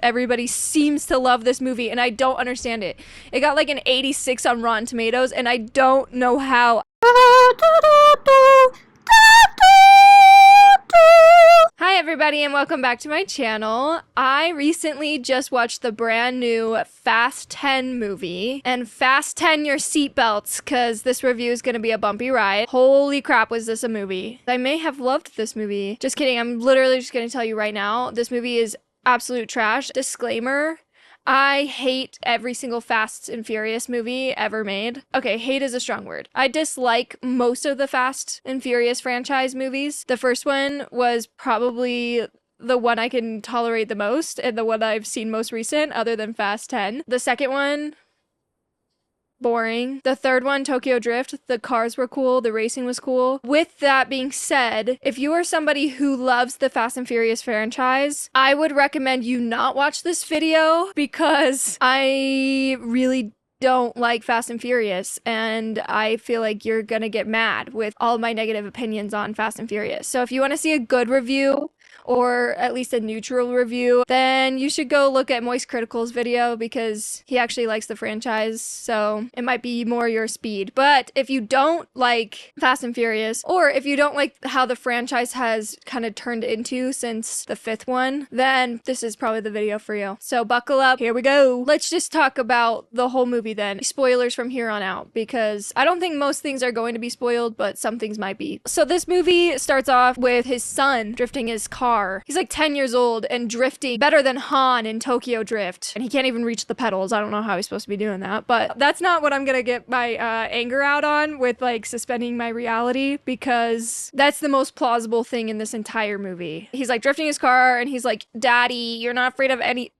Everybody seems to love this movie, and I don't understand it. It got like an 86 on Rotten Tomatoes, and I don't know how. Hi everybody and welcome back to my channel. I recently just watched the brand new Fast 10 movie, and Fast 10 your seatbelts because this review is going to be a bumpy ride. Holy crap, was this a movie. I may have loved this movie. Just kidding, I'm literally just going to tell you right now, this movie is absolute trash. Disclaimer, I hate every single Fast and Furious movie ever made. Okay, hate is a strong word. I dislike most of the Fast and Furious franchise movies. The first one was probably the one I can tolerate the most and the one I've seen most recent other than Fast 10. The second one, boring. The third one, Tokyo Drift, the cars were cool, the racing was cool. With that being said, if you are somebody who loves the Fast and Furious franchise, I would recommend you not watch this video because I really don't like Fast and Furious, and I feel like you're gonna get mad with all my negative opinions on Fast and Furious. So if you want to see a good review, or at least a neutral review, then you should go look at Moist Critical's video because he actually likes the franchise, so it might be more your speed. But if you don't like Fast and Furious, or if you don't like how the franchise has kind of turned into since the fifth one, then this is probably the video for you. So buckle up, here we go. Let's just talk about the whole movie then. Spoilers from here on out, because I don't think most things are going to be spoiled, but some things might be. So this movie starts off with his son drifting his car. He's like 10 years old and drifting better than Han in Tokyo Drift. And he can't even reach the pedals. I don't know how he's supposed to be doing that. But that's not what I'm gonna get my anger out on with like suspending my reality, because that's the most plausible thing in this entire movie. He's like drifting his car and he's like, "Daddy, you're not afraid of any..."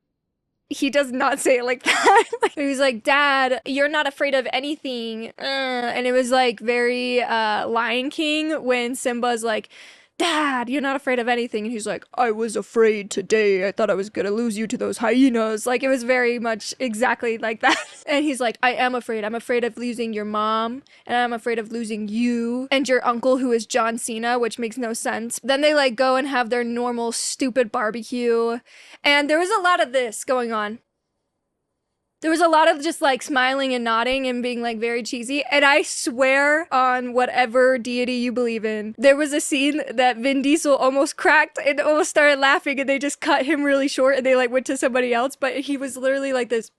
He does not say it like that. He was like, "Dad, you're not afraid of anything." And it was like very Lion King when Simba's like, "Dad, you're not afraid of anything." And he's like, "I was afraid today. I thought I was gonna lose you to those hyenas." Like, it was very much exactly like that. And he's like, "I am afraid. I'm afraid of losing your mom. And I'm afraid of losing you. And your uncle who is John Cena," which makes no sense. Then they like go and have their normal stupid barbecue. And there was a lot of this going on. There was a lot of just like smiling and nodding and being like very cheesy. And I swear on whatever deity you believe in, there was a scene that Vin Diesel almost cracked and almost started laughing, and they just cut him really short and they like went to somebody else. But he was literally like this.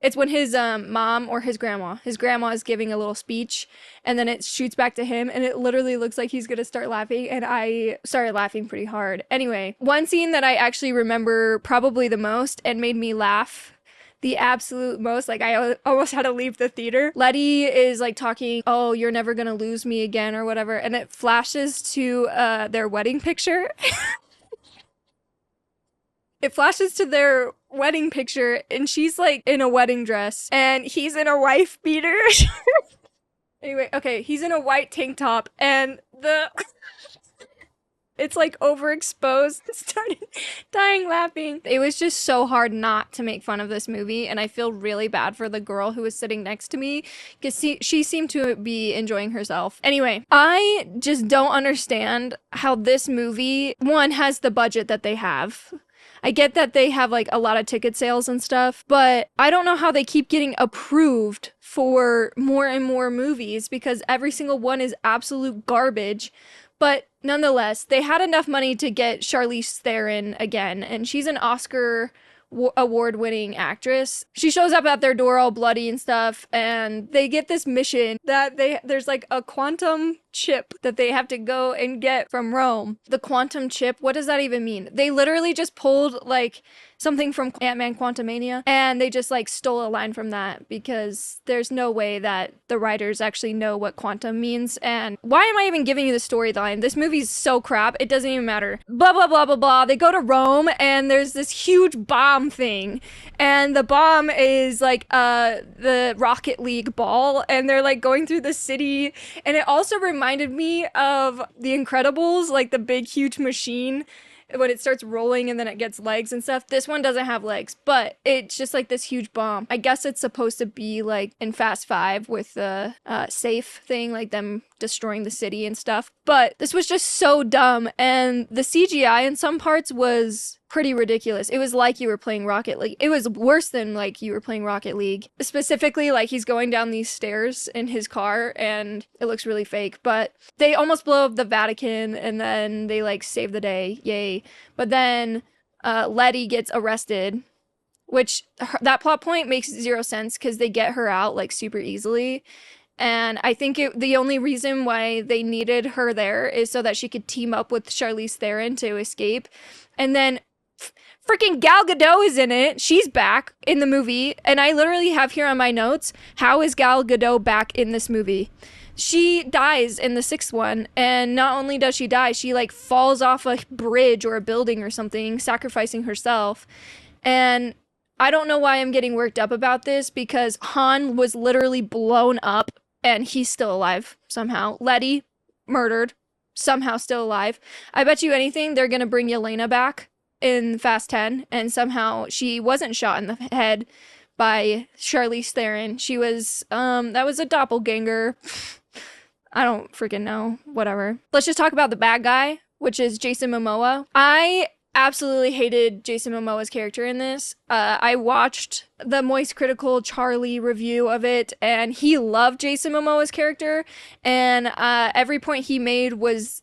It's when his mom or his grandma is giving a little speech, and then it shoots back to him, and it literally looks like he's gonna start laughing, and I started laughing pretty hard. Anyway, one scene that I actually remember probably the most and made me laugh the absolute most, like I almost had to leave the theater. Letty is like talking, "Oh, you're never gonna lose me again," or whatever, and it flashes to their wedding picture. It flashes to their wedding picture, and she's like in a wedding dress, and he's in a wife beater. Anyway, okay, he's in a white tank top, and the it's like overexposed. Started dying laughing. It was just so hard not to make fun of this movie, and I feel really bad for the girl who was sitting next to me because she seemed to be enjoying herself. Anyway, I just don't understand how this movie, one, has the budget that they have. I get that they have like a lot of ticket sales and stuff, but I don't know how they keep getting approved for more and more movies because every single one is absolute garbage. But nonetheless, they had enough money to get Charlize Theron again, and she's an Oscar award-winning actress. She shows up at their door all bloody and stuff, and they get this mission that there's like a quantum chip that they have to go and get from Rome. The quantum chip, what does that even mean? They literally just pulled like something from Ant-Man Quantumania, and they just like stole a line from that because there's no way that the writers actually know what quantum means. And why am I even giving you the storyline? This movie's so crap, it doesn't even matter. Blah, blah, blah, blah, blah. They go to Rome, and there's this huge bomb thing, and the bomb is like the Rocket League ball, and they're like going through the city, and it also reminded me of The Incredibles, like the big huge machine when it starts rolling and then it gets legs and stuff. This one doesn't have legs, but it's just like this huge bomb. I guess it's supposed to be like in Fast 5 with the safe thing, like them destroying the city and stuff. But this was just so dumb, and the CGI in some parts was pretty ridiculous. It was like you were playing Rocket League. It was worse than like you were playing Rocket League. Specifically, like he's going down these stairs in his car and it looks really fake. But they almost blow up the Vatican and then they like save the day. Yay. But then Letty gets arrested, which that plot point makes zero sense because they get her out like super easily. And I think the only reason why they needed her there is so that she could team up with Charlize Theron to escape. And then freaking Gal Gadot is in it. She's back in the movie. And I literally have here on my notes, how is Gal Gadot back in this movie? She dies in the 6th one. And not only does she die, she like falls off a bridge or a building or something, sacrificing herself. And I don't know why I'm getting worked up about this because Han was literally blown up and he's still alive somehow. Letty, murdered, somehow still alive. I bet you anything they're going to bring Yelena back in Fast 10 and somehow she wasn't shot in the head by Charlize Theron. She was, that was a doppelganger. I don't freaking know. Whatever. Let's just talk about the bad guy, which is Jason Momoa. I absolutely hated Jason Momoa's character in this. I watched the Moist Critical Charlie review of it, and he loved Jason Momoa's character, and every point he made was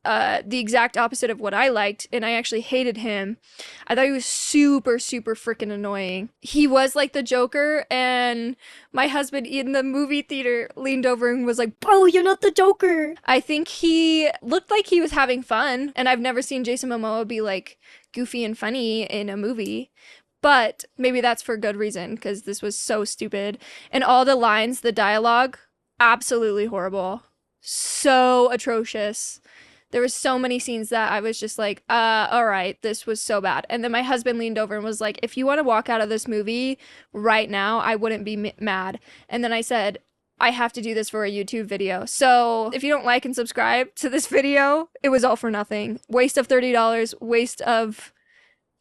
the exact opposite of what I liked, and I actually hated him. I thought he was super, super freaking annoying. He was like the Joker, and my husband in the movie theater leaned over and was like, "Bro, you're not the Joker." I think he looked like he was having fun, and I've never seen Jason Momoa be like goofy and funny in a movie. But maybe that's for good reason, because this was so stupid. And all the lines, the dialogue, absolutely horrible. So atrocious. There was so many scenes that I was just like, all right, this was so bad. And then my husband leaned over and was like, if you want to walk out of this movie right now, I wouldn't be mad. And then I said, I have to do this for a YouTube video. So if you don't like and subscribe to this video, it was all for nothing. Waste of $30, waste of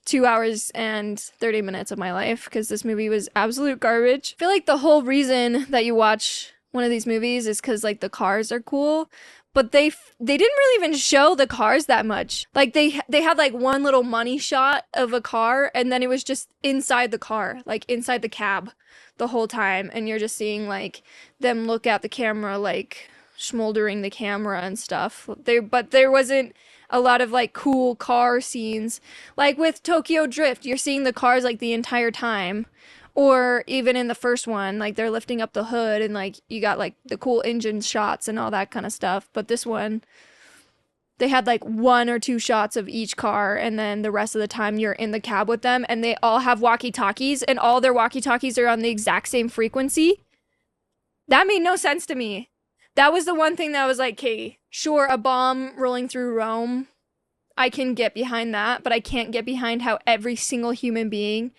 2 hours and 30 minutes of my life because this movie was absolute garbage. I feel like the whole reason that you watch one of these movies is because like the cars are cool. But they didn't really even show the cars that much. Like they had like one little money shot of a car and then it was just inside the car, like inside the cab the whole time. And you're just seeing like them look at the camera, like smoldering the camera and stuff. But there wasn't a lot of like cool car scenes. Like with Tokyo Drift, you're seeing the cars like the entire time. Or even in the first one, like they're lifting up the hood and like you got like the cool engine shots and all that kind of stuff. But this one, they had like 1 or 2 shots of each car and then the rest of the time you're in the cab with them and they all have walkie-talkies and all their walkie-talkies are on the exact same frequency. That made no sense to me. That was the one thing that was like, okay, sure, a bomb rolling through Rome, I can get behind that, but I can't get behind how every single human being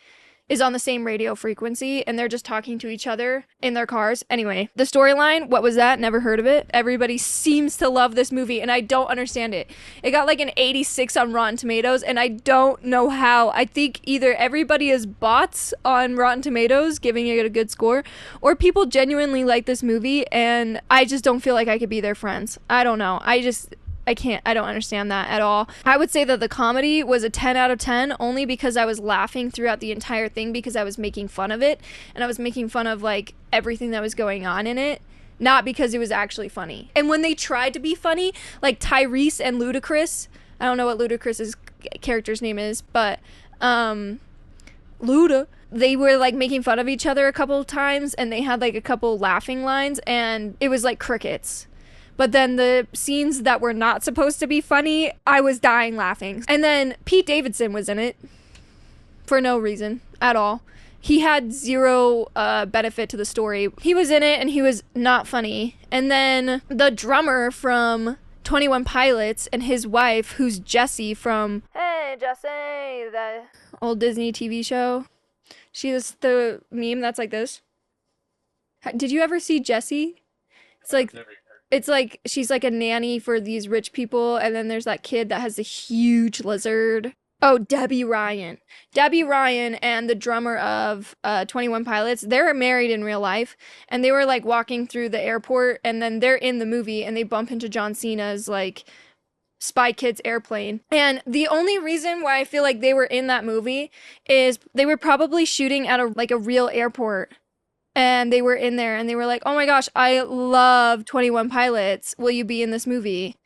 is on the same radio frequency and they're just talking to each other in their cars. Anyway, the storyline, what was that? Never heard of it. Everybody seems to love this movie and I don't understand it. It got like an 86 on Rotten Tomatoes and I don't know how. I think either everybody is bots on Rotten Tomatoes giving it a good score or people genuinely like this movie and I just don't feel like I could be their friends. I don't know. I don't understand that at all. I would say that the comedy was a 10 out of 10 only because I was laughing throughout the entire thing because I was making fun of it and I was making fun of like everything that was going on in it, not because it was actually funny. And when they tried to be funny, like Tyrese and Ludacris, I don't know what Ludacris's character's name is, but Luda, they were like making fun of each other a couple of times and they had like a couple laughing lines and it was like crickets. But then the scenes that were not supposed to be funny, I was dying laughing. And then Pete Davidson was in it for no reason at all. He had zero benefit to the story. He was in it and he was not funny. And then the drummer from 21 Pilots and his wife, who's Jessie from Hey Jessie, that old Disney TV show. She is the meme that's like this. Did you ever see Jessie? It's like she's like a nanny for these rich people and then there's that kid that has a huge lizard. Oh, Debbie Ryan. Debbie Ryan and the drummer of 21 Pilots, they're married in real life and they were like walking through the airport and then they're in the movie and they bump into John Cena's like Spy Kids airplane. And the only reason why I feel like they were in that movie is they were probably shooting at a real airport. And they were in there and they were like, oh my gosh, I love 21 Pilots. Will you be in this movie?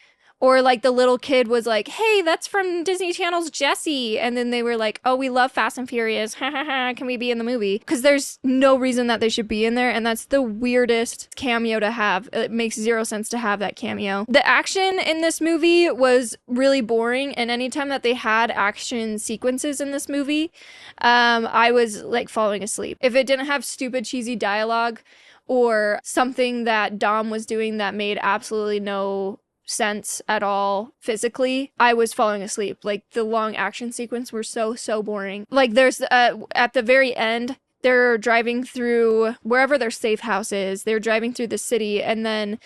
Or like the little kid was like, hey, that's from Disney Channel's Jessie. And then they were like, oh, we love Fast and Furious. Ha ha ha. Can we be in the movie? Because there's no reason that they should be in there. And that's the weirdest cameo to have. It makes zero sense to have that cameo. The action in this movie was really boring. And anytime that they had action sequences in this movie, I was like falling asleep. If it didn't have stupid, cheesy dialogue or something that Dom was doing that made absolutely no sense at all physically, I was falling asleep. Like the long action sequence were so boring. Like there's at the very end, they're driving through wherever their safe house is. They're driving through the city, and then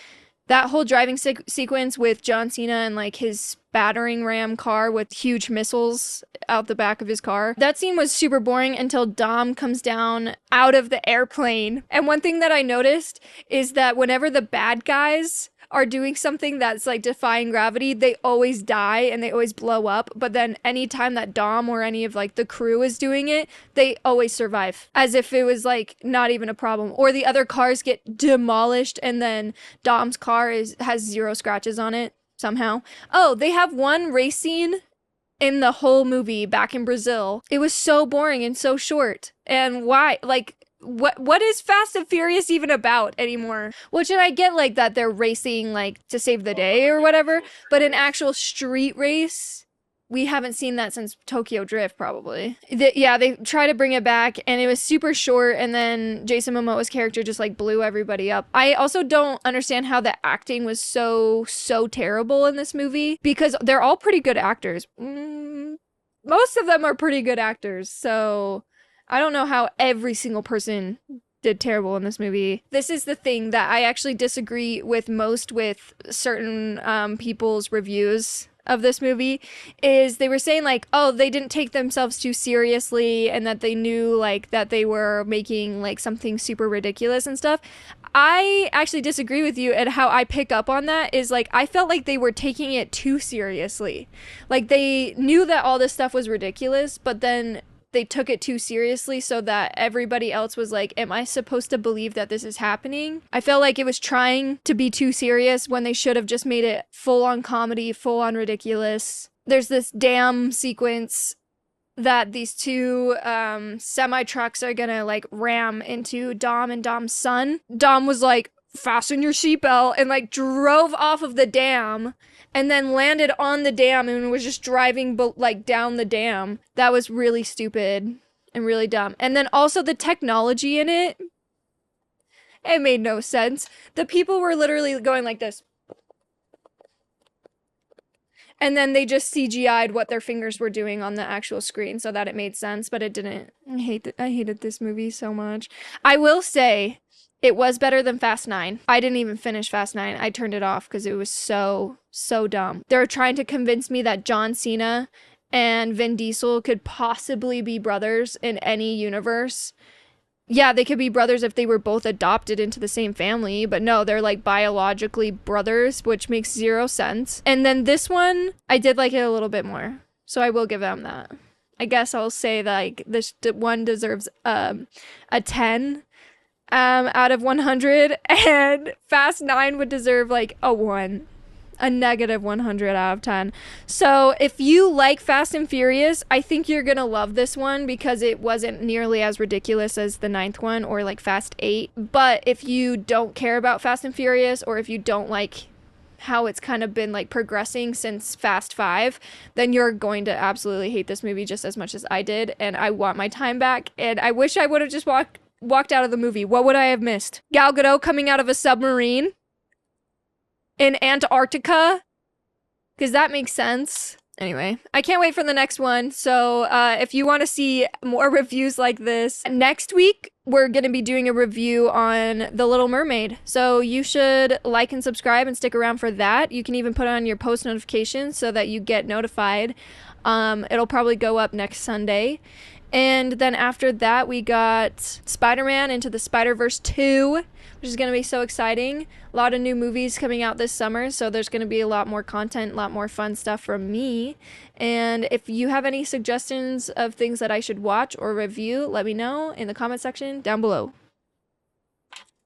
that whole driving sequence with John Cena and like his battering ram car with huge missiles out the back of his car. That scene was super boring until Dom comes down out of the airplane. And one thing that I noticed is that whenever the bad guys are doing something that's like defying gravity, they always die and they always blow up. But then anytime that Dom or any of like the crew is doing it, they always survive as if it was like not even a problem. Or the other cars get demolished and then Dom's car has 0 scratches on it somehow. Oh, they have one race scene in the whole movie back in Brazil. It was so boring and so short. And why? Like, what is Fast and Furious even about anymore? Which, and I get like that they're racing like to save the day or whatever, but an actual street race, we haven't seen that since Tokyo Drift probably. They try to bring it back and it was super short, and then Jason Momoa's character just like blew everybody up. I also don't understand how the acting was so terrible in this movie, because they're all pretty good actors. Most of them are pretty good actors, so I don't know how every single person did terrible in this movie. This is the thing that I actually disagree with most with certain people's reviews of this movie, is they were saying like, oh, they didn't take themselves too seriously and that they knew like that they were making like something super ridiculous and stuff. I actually disagree with you, and how I pick up on that is like, I felt like they were taking it too seriously. Like they knew that all this stuff was ridiculous, but then they took it too seriously so that everybody else was like, am I supposed to believe that this is happening? I felt like it was trying to be too serious when they should have just made it full on comedy, full on ridiculous. There's this dam sequence that these two semi trucks are gonna like ram into Dom and Dom's son. Dom was like, fasten your seatbelt, and like drove off of the dam and then landed on the dam and was just driving like down the dam. That was really stupid and really dumb. And then also the technology in it made no sense. The people were literally going like this. And then they just CGI'd what their fingers were doing on the actual screen so that it made sense, but it didn't. I hated this movie so much. I will say, it was better than Fast 9. I didn't even finish Fast 9. I turned it off because it was so dumb. They're trying to convince me that John Cena and Vin Diesel could possibly be brothers in any universe. Yeah, they could be brothers if they were both adopted into the same family, but no, they're like biologically brothers, which makes 0 sense. And then this one, I did like it a little bit more, so I will give them that. I guess I'll say that like this one deserves a 10 out of 100, and Fast 9 would deserve like a 1. A negative 100 out of 10. So if you like Fast and Furious, I think you're gonna love this one because it wasn't nearly as ridiculous as the 9th one or like Fast 8. But if you don't care about Fast and Furious, or if you don't like how it's kind of been like progressing since Fast 5, then you're going to absolutely hate this movie just as much as I did, and I want my time back, and I wish I would have just walked out of the movie. What would I have missed? Gal Gadot coming out of a submarine in Antarctica? Because that makes sense. Anyway, I can't wait for the next one. So if you want to see more reviews like this, next week we're going to be doing a review on The Little Mermaid. So you should like and subscribe and stick around for that. You can even put on your post notifications so that you get notified. It'll probably go up next Sunday. And then after that, we got Spider-Man Into the Spider-Verse 2, which is going to be so exciting. A lot of new movies coming out this summer, so there's going to be a lot more content, a lot more fun stuff from me. And if you have any suggestions of things that I should watch or review, let me know in the comment section down below.